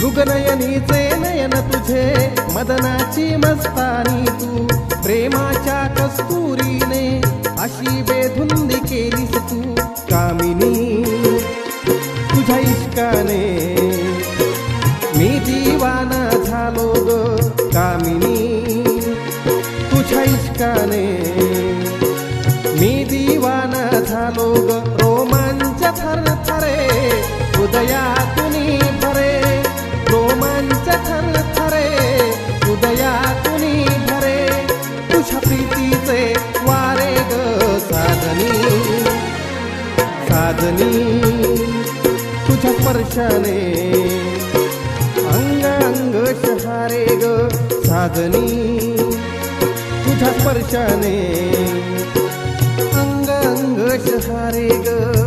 मृगनयनीचे नयन तुझे मदनाची मस्तानी तू प्रेमाच्या कस्तुरीने अशी बेधुंदी केलीस तू कामिनी तुझ्या इश्काने मी दीवाना झालो ग कामिनी तुझ्या इश्काने मी दीवाना झालो ग रोमांच थरथरे हृदयातुनी भरे रोमांच थरथरे हृदयातुनी भरे तुझ्या प्रीतीचे वारे ग साधनी साधनी तुझ्या स्पर्शाने अंग अंग शहारे ग साधनी तुझ्या स्पर्शाने अंग अंग शहारे ग